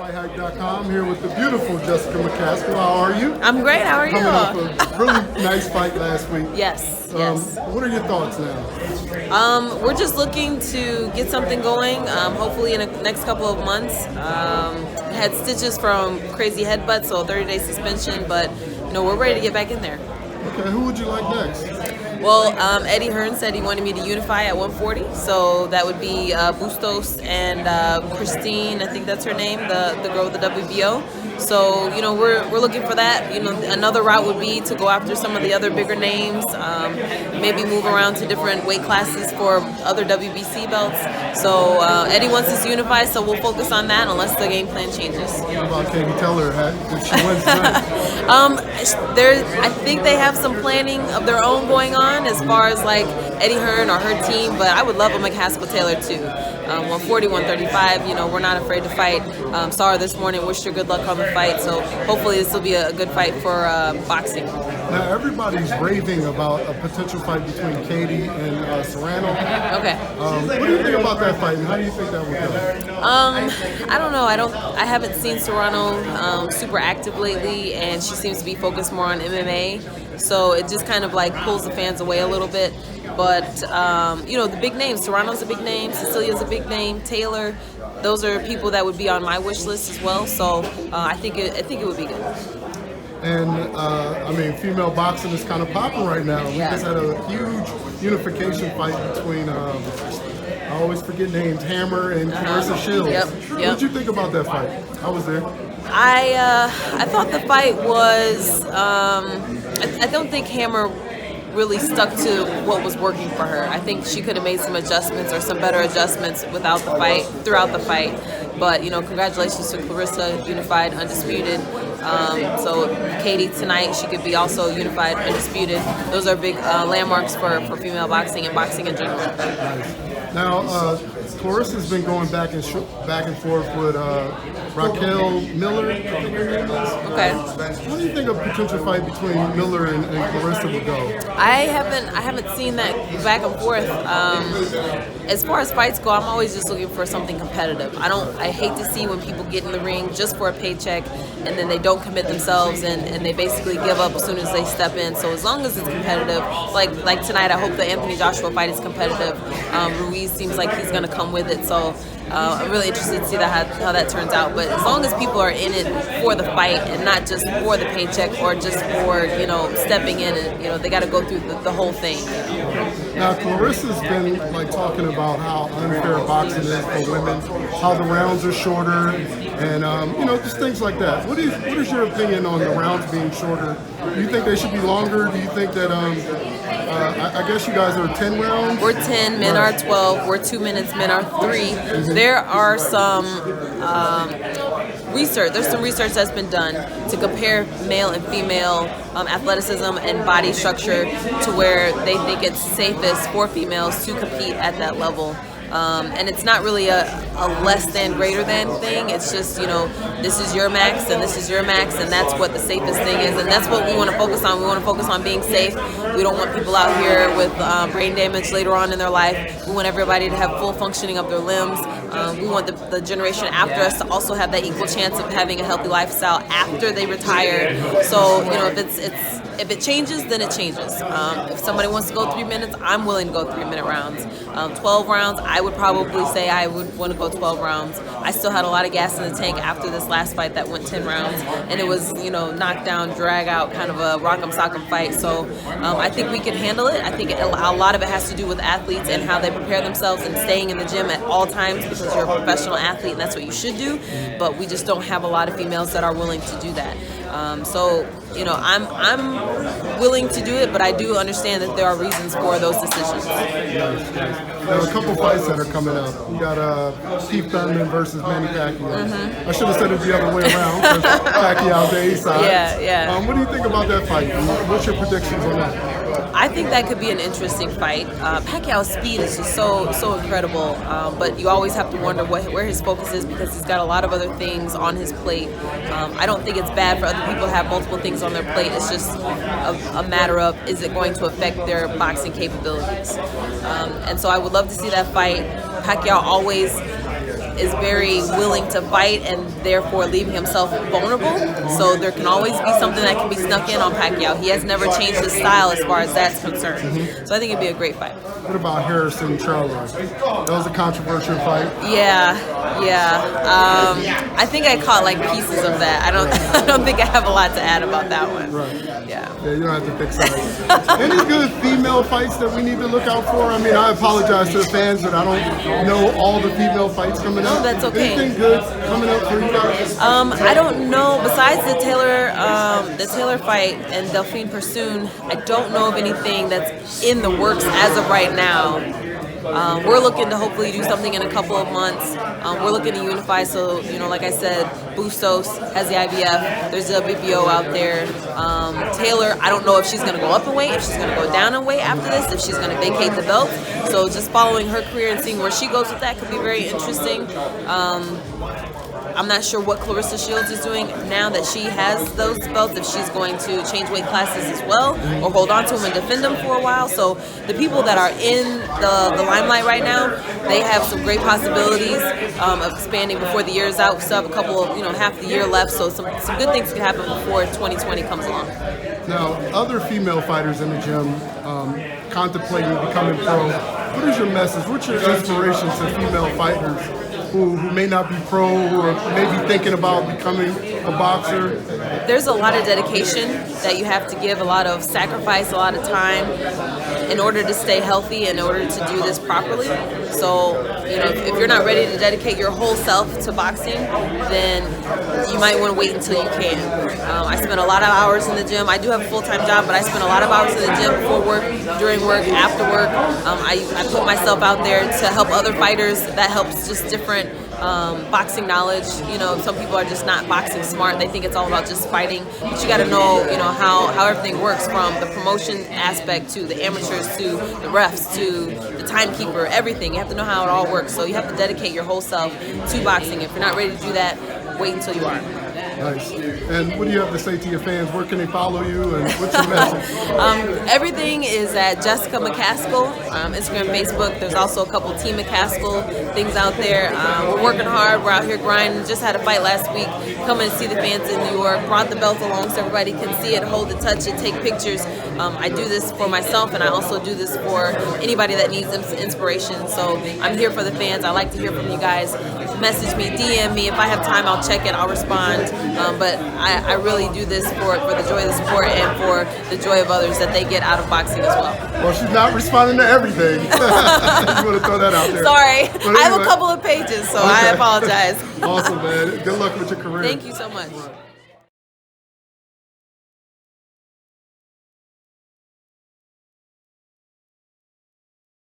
FightHype.com here with the beautiful Jessica McCaskill. How are you? I'm great. How are you? Coming off a really nice fight last week. Yes. What are your thoughts now? We're just looking to get something going. Hopefully in the next couple of months. Had stitches from crazy headbutts, so 30-day suspension. But we're ready to get back in there. Okay. Who would you like next? Well, Eddie Hearn said he wanted me to unify at 140, so that would be Bustos and Christine, I think that's her name, the girl with the WBO. So, we're looking for that. Another route would be to go after some of the other bigger names, maybe move around to different weight classes for other WBC belts. So Eddie wants us to unify, so we'll focus on that unless the game plan changes. What about Katie Taylor? Did she win tonight? I think they have some planning of their own going on as far as like Eddie Hearn or her team, but I would love a McCaskill Taylor too. 140, 135, we're not afraid to fight. Saw her this morning, wished her good luck on the fight, so hopefully this will be a good fight for boxing. Now everybody's raving about a potential fight between Katie and Serrano. Okay. What do you think about that fight, and how do you think that would go? I don't know. I haven't seen Serrano super active lately, and she seems to be focused more on MMA. So it just kind of like pulls the fans away a little bit. But the big names. Serrano's a big name. Cecilia's a big name. Taylor. Those are people that would be on my wish list as well. So I think it would be good. And female boxing is kind of popping right now. We just had a huge unification fight between. I always forget names. Hammer and Clarissa Shields. Yep. What did you think about that fight? I was there. I thought the fight was. I don't think Hammer really stuck to what was working for her. I think she could have made some adjustments or some better adjustments throughout the fight. But congratulations to Clarissa, unified, undisputed. So Katie tonight, she could be also unified, undisputed. Those are big landmarks for female boxing and boxing in general. Now, Clarissa's been going back and forth with Raquel Miller. Okay. What do you think a potential fight between Miller and Clarissa would go? I haven't seen that back and forth. As far as fights go, I'm always just looking for something competitive. I hate to see when people get in the ring just for a paycheck and then they don't commit themselves and they basically give up as soon as they step in. So as long as it's competitive, like tonight, I hope the Anthony Joshua fight is competitive. Ruiz seems like he's going to come with it. So I'm really interested to see how that turns out. But as long as people are in it for the fight and not just for the paycheck or just for stepping in and they got to go through the whole thing. Now Clarissa's been talking about how unfair boxing is for women, how the rounds are shorter, and just things like that. What is your opinion on the rounds being shorter? Do you think they should be longer? Do you think that I guess you guys are 10 rounds? We're 10, men are 12. We're 2 minutes, men are 3. Mm-hmm. There are some research. There's some research that's been done to compare male and female athleticism and body structure to where they think it's safest for females to compete at that level. And it's not really a less than greater than thing. It's just, this is your max and this is your max, and that's what the safest thing is. And that's what we want to focus on. We want to focus on being safe. We don't want people out here with brain damage later on in their life. We want everybody to have full functioning of their limbs. We want the generation after us to also have that equal chance of having a healthy lifestyle after they retire. So, if it changes, then it changes. If somebody wants to go 3 minutes, I'm willing to go 3-minute rounds. 12 rounds, I would probably say I would want to go 12 rounds. I still had a lot of gas in the tank after this last fight that went 10 rounds, and it was, knockdown, drag out, kind of a rock'em sock'em fight. So I think we can handle it. I think a lot of it has to do with athletes and how they prepare themselves and staying in the gym at all times because you're a professional athlete and that's what you should do. But we just don't have a lot of females that are willing to do that. I'm willing to do it, but I do understand that there are reasons for those decisions. There are a couple fights that are coming up. You got Steve Thurman versus Manny Pacquiao. Mm-hmm. I should have said it the other way around because Pacquiao's the A side. Yeah. What do you think about that fight? What's your predictions on that? I think that could be an interesting fight. Pacquiao's speed is just so incredible, but you always have to wonder where his focus is because he's got a lot of other things on his plate. I don't think it's bad for other people to have multiple things on their plate. It's just a matter of, is it going to affect their boxing capabilities? And so I would love to see that fight. Pacquiao always is very willing to fight and therefore leaving himself vulnerable. So there can always be something that can be snuck in on Pacquiao. He has never changed his style as far as that's concerned. So I think it'd be a great fight. What about Harrison Charlo? That was a controversial fight. Yeah. I think I caught like pieces of that. I don't think I have a lot to add about that one. Right. Yeah, you don't have to pick sides. Any good female fights that we need to look out for? I mean, I apologize to the fans that I don't know all the female fights coming up. No, that's okay. Anything good coming up for you guys? I don't know. Besides the Taylor fight and Delfine Persoon, I don't know of anything that's in the works as of right now. We're looking to hopefully do something in a couple of months. We're looking to unify. So, like I said, Bustos has the IBF. There's a BBO out there. Taylor, I don't know if she's going to go up in weight, if she's going to go down in weight after this, if she's going to vacate the belt. So just following her career and seeing where she goes with that could be very interesting. I'm not sure what Clarissa Shields is doing now that she has those belts, if she's going to change weight classes as well or hold on to them and defend them for a while. So the people that are in the limelight right now, they have some great possibilities of expanding before the year is out. We still have a couple of, half the year left, so some good things can happen before 2020 comes along. Now, other female fighters in the gym contemplating becoming pro, what is your message? What's your inspiration to female fighters who may not be pro, who are maybe thinking about becoming a boxer? There's a lot of dedication that you have to give, a lot of sacrifice, a lot of time in order to stay healthy, in order to do this properly. So, if you're not ready to dedicate your whole self to boxing, then you might want to wait until you can. I spend a lot of hours in the gym. I do have a full-time job, but I spend a lot of hours in the gym before work, during work, after work. I put myself out there to help other fighters. That helps just different boxing knowledge. Some people are just not boxing smart. They think it's all about just fighting. But you got to know, how everything works, from the promotion aspect to the amateurs to the refs to the timekeeper, everything. You have to know how it all works. So you have to dedicate your whole self to boxing. If you're not ready to do that, wait until you are. Nice. And what do you have to say to your fans? Where can they follow you, and what's your message? Everything is at Jessica McCaskill, Instagram, Facebook. There's also a couple Team McCaskill things out there. We're working hard. We're out here grinding. Just had a fight last week. Come and see the fans in New York. Brought the belt along so everybody can see it, hold it, touch it, take pictures. I do this for myself, and I also do this for anybody that needs inspiration. So I'm here for the fans. I like to hear from you guys. Message me, DM me. If I have time, I'll check it. I'll respond. But I really do this for the joy of the sport and for the joy of others that they get out of boxing as well. Well, she's not responding to everything. I just want to throw that out there. Sorry. Anyway. I have a couple of pages, so I apologize. Awesome, man. Good luck with your career. Thank you so much.